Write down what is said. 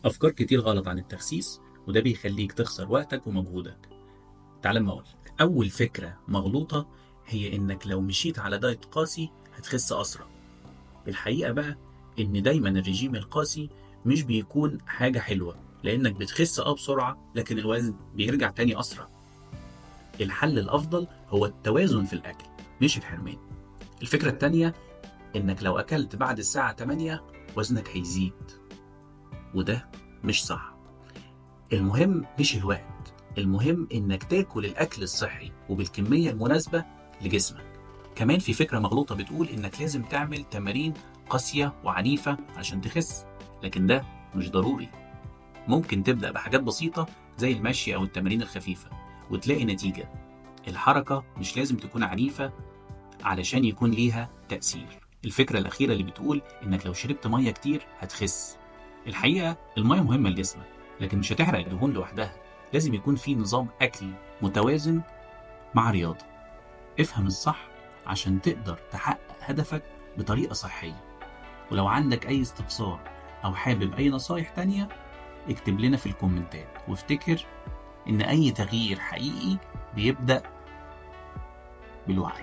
أفكار كتير غلط عن التخسيس، وده بيخليك تخسر وقتك ومجهودك. تعال أما أقولك، أول فكرة مغلوطة هي إنك لو مشيت على دايت قاسي هتخس أسرع. الحقيقة بقى إن دايما الرجيم القاسي مش بيكون حاجة حلوة، لأنك بتخس بسرعة لكن الوزن بيرجع تاني أسرع. الحل الأفضل هو التوازن في الأكل، مش الحرمان. الفكرة التانية إنك لو أكلت بعد الساعة 8 وزنك هيزيد، وده مش صح. المهم مش الوقت، المهم إنك تاكل الأكل الصحي وبالكمية المناسبة لجسمك. كمان في فكرة مغلوطة بتقول إنك لازم تعمل تمارين قاسية وعنيفة عشان تخس، لكن ده مش ضروري. ممكن تبدأ بحاجات بسيطة زي المشي أو التمارين الخفيفة وتلاقي نتيجة. الحركة مش لازم تكون عنيفة علشان يكون ليها تأثير. الفكرة الأخيرة اللي بتقول إنك لو شربت مية كتير هتخس، الحقيقة المية مهمة لجسمك لكن مش هتحرق الدهون لوحدها. لازم يكون في نظام أكل متوازن مع رياضة. افهم الصح عشان تقدر تحقق هدفك بطريقة صحية. ولو عندك أي استفسار أو حابب أي نصايح تانية اكتب لنا في الكومنتات، وافتكر إن أي تغيير حقيقي بيبدأ بالوعي.